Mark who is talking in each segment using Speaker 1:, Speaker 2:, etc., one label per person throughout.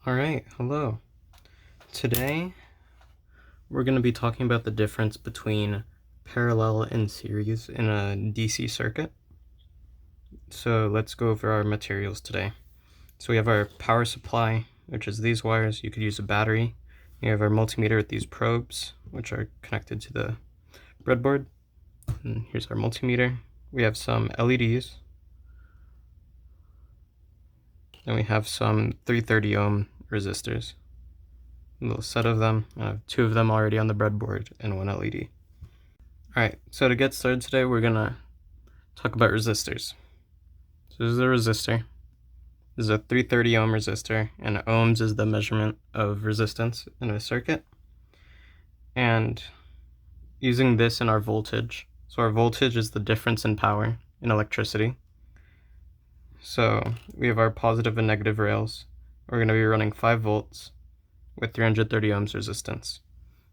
Speaker 1: Alright, hello. Today we're going to be talking about the difference between parallel and series in a DC circuit. So let's go over our materials today. So we have our power supply, which is these wires. You could use a battery. We have our multimeter with these probes, which are connected to the breadboard. And here's our multimeter. We have some LEDs. Then we have some 330 ohm resistors. A little set of them. I have two of them already on the breadboard and one LED. Alright, so to get started today, we're gonna talk about resistors. So this is a resistor. This is a 330 ohm resistor, and ohms is the measurement of resistance in a circuit. And using this in our voltage, so our voltage is the difference in power in electricity. So we have our positive and negative rails. We're going to be running 5 volts with 330 ohms resistance.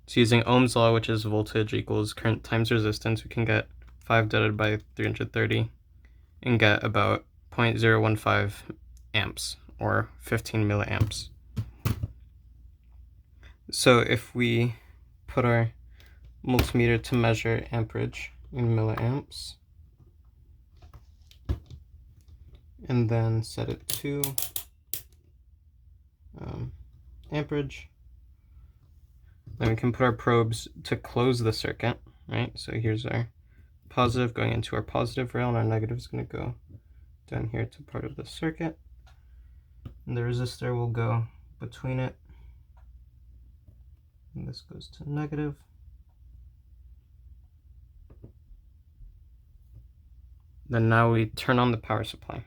Speaker 1: So using Ohm's law, which is voltage equals current times resistance, we can get 5 divided by 330 and get about 0.015 amps or 15 milliamps. So if we put our multimeter to measure amperage in milliamps and then set it to amperage, then we can put our probes to close the circuit, right? So here's our positive going into our positive rail, and our negative is going to go down here to part of the circuit. And the resistor will go between it. And this goes to negative. Then now we turn on the power supply.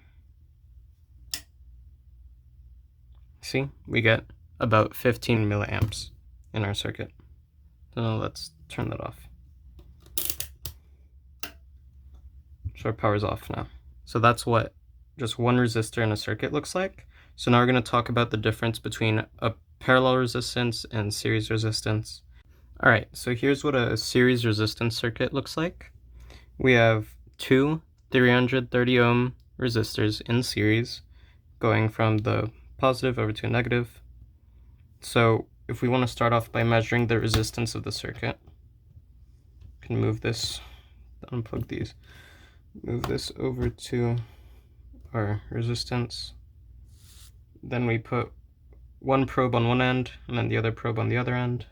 Speaker 1: See, we get about 15 milliamps in our circuit. So now let's turn that off. So our power's off now. So that's what just one resistor in a circuit looks like. So now we're going to talk about the difference between a parallel resistance and series resistance. Alright, so here's what a series resistance circuit looks like. We have two 330 ohm resistors in series going from the positive over to a negative. So if we want to start off by measuring the resistance of the circuit, we can move this, unplug these, move this over to our resistance. Then we put one probe on one end and then the other probe on the other end.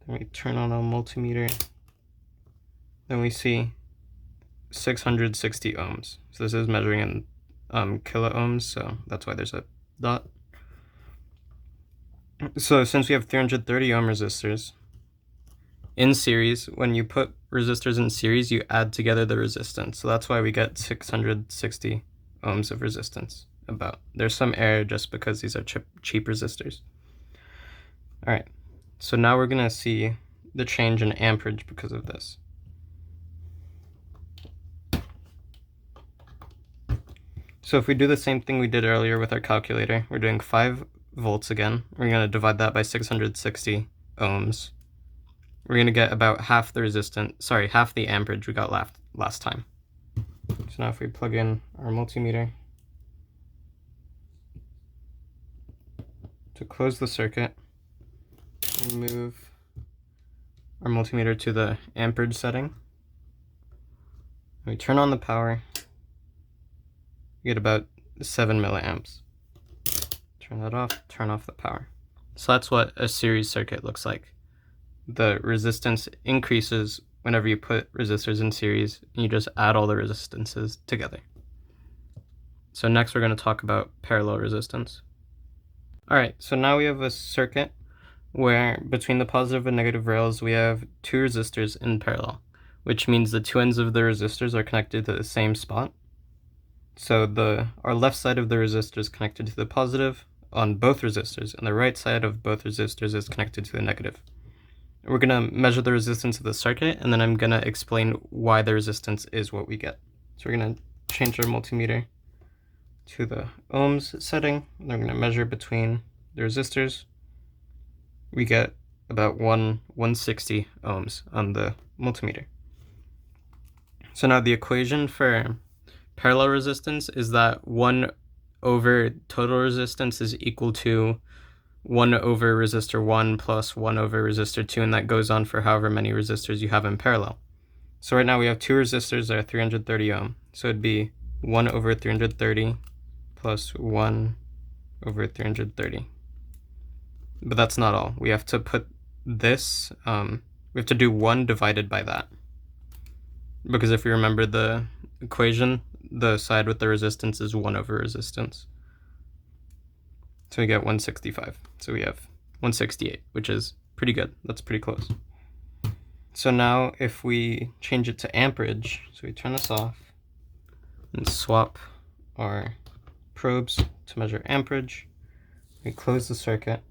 Speaker 1: Then we turn on our multimeter. Then we see 660 ohms. So this is measuring in kilo ohms, so that's why there's a dot. So since we have 330 ohm resistors in series, when you put resistors in series, you add together the resistance. So that's why we get 660 ohms of resistance. There's some error just because these are cheap resistors. All right, so now we're gonna see the change in amperage because of this. So if we do the same thing we did earlier with our calculator, we're doing 5 volts again. We're going to divide that by 660 ohms. We're going to get about half the amperage we got last time. So now if we plug in our multimeter to close the circuit, we move our multimeter to the amperage setting. We turn on the power. We get about 7 milliamps. Turn that off, turn off the power. So that's what a series circuit looks like. The resistance increases whenever you put resistors in series, and you just add all the resistances together. So next we're going to talk about parallel resistance. Alright, so now we have a circuit where between the positive and negative rails we have two resistors in parallel, which means the two ends of the resistors are connected to the same spot. So our left side of the resistor is connected to the positive on both resistors, and the right side of both resistors is connected to the negative. We're going to measure the resistance of the circuit, and then I'm going to explain why the resistance is what we get. So we're going to change our multimeter to the ohms setting, and we're going to measure between the resistors. We get about 160 ohms on the multimeter. So now the equation for parallel resistance is that one over total resistance is equal to 1 over resistor 1 plus 1 over resistor 2, and that goes on for however many resistors you have in parallel. So right now we have two resistors that are 330 ohm, so it'd be 1 over 330 plus 1 over 330. But that's not all. We have to put this, we have to do 1 divided by that. Because if you remember the equation, the side with the resistance is 1 over resistance. So we get 165. So we have 168, which is pretty good. That's pretty close. So now if we change it to amperage, so we turn this off and swap our probes to measure amperage. We close the circuit,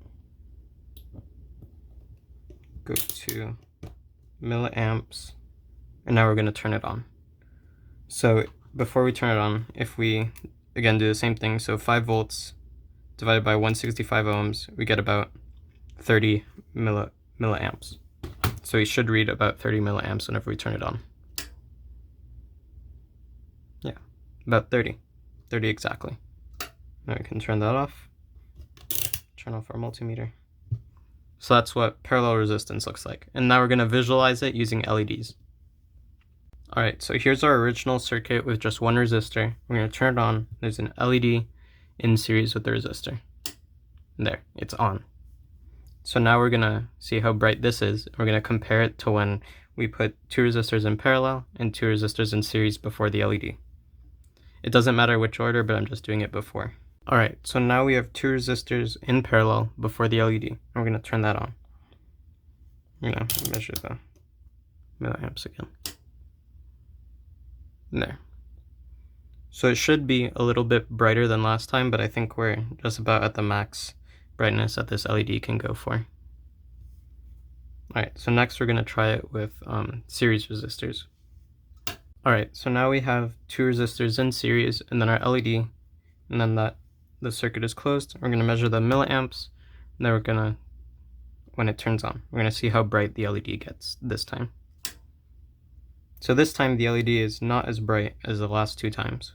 Speaker 1: go to milliamps, and now we're going to turn it on. So before we turn it on, if we again do the same thing, so 5 volts divided by 165 ohms, we get about 30 milliamps. So we should read about 30 milliamps whenever we turn it on. Yeah, about 30 exactly. Now we can turn that off, turn off our multimeter. So that's what parallel resistance looks like. And now we're going to visualize it using LEDs. Alright, so here's our original circuit with just one resistor. We're going to turn it on. There's an LED in series with the resistor. And there, it's on. So now we're going to see how bright this is. We're going to compare it to when we put 2 resistors in parallel and 2 resistors in series before the LED. It doesn't matter which order, but I'm just doing it before. Alright, so now we have 2 resistors in parallel before the LED. And we're going to turn that on. I'm going to measure the milliamps again. There. So it should be a little bit brighter than last time, but I think we're just about at the max brightness that this LED can go for. Alright, so next we're going to try it with series resistors. Alright, so now we have 2 resistors in series and then our LED, and then that the circuit is closed. We're going to measure the milliamps, and then we're going to, when it turns on, we're going to see how bright the LED gets this time. So this time the LED is not as bright as the last 2 times.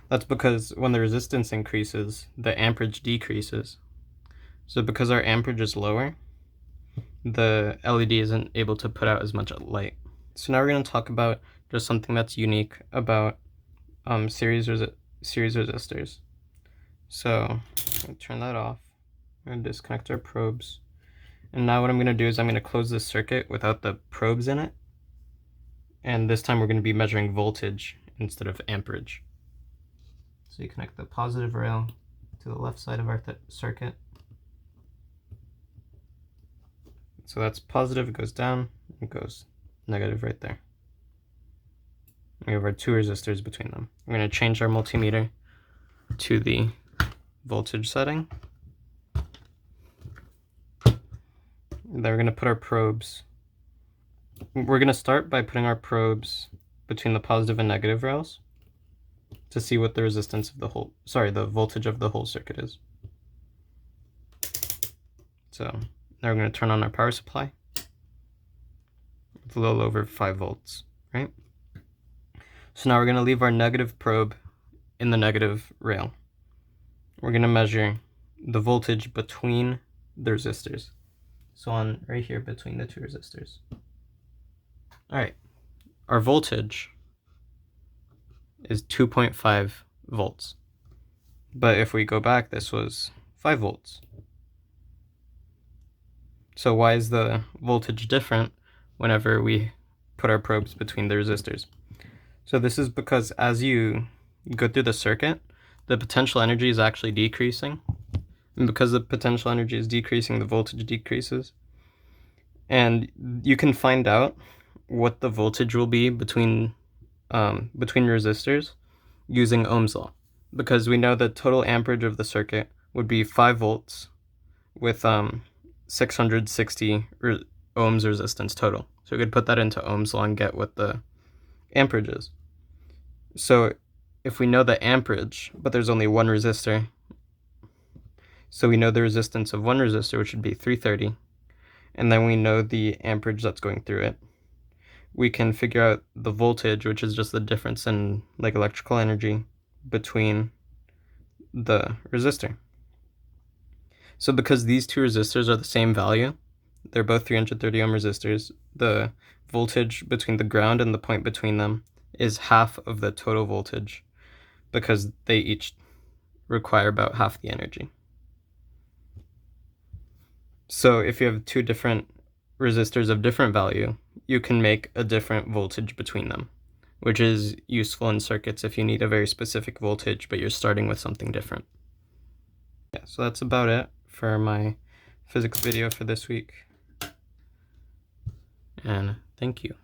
Speaker 1: That's because when the resistance increases, the amperage decreases. So because our amperage is lower, the LED isn't able to put out as much light. So now we're going to talk about just something that's unique about series resistors. So I'm going to turn that off. I'm going to disconnect our probes. And now what I'm going to do is I'm going to close this circuit without the probes in it. And this time we're going to be measuring voltage instead of amperage. So you connect the positive rail to the left side of our circuit. So that's positive, it goes down, it goes negative right there. We have our 2 resistors between them. We're going to change our multimeter to the voltage setting. Then we're going to put our probes. We're going to start by putting our probes between the positive and negative rails to see what the resistance of the voltage of the whole circuit is. So now we're going to turn on our power supply. It's a little over 5 volts, right? So now we're going to leave our negative probe in the negative rail. We're going to measure the voltage between the resistors. So on right here between the 2 resistors. Alright, our voltage is 2.5 volts. But if we go back, this was 5 volts. So why is the voltage different whenever we put our probes between the resistors? So this is because as you go through the circuit, the potential energy is actually decreasing. And because the potential energy is decreasing, the voltage decreases. And you can find out what the voltage will be between resistors using Ohm's law, because we know the total amperage of the circuit would be 5 volts with 660 ohms resistance total. So we could put that into Ohm's law and get what the amperage is. So if we know the amperage, but there's only one resistor, so we know the resistance of one resistor, which would be 330, and then we know the amperage that's going through it. We can figure out the voltage, which is just the difference in like electrical energy between the resistor. So because these two resistors are the same value, they're both 330 ohm resistors, the voltage between the ground and the point between them is half of the total voltage because they each require about half the energy. So if you have two different resistors of different value, you can make a different voltage between them, which is useful in circuits if you need a very specific voltage, but you're starting with something different. Yeah, so that's about it for my physics video for this week. And thank you.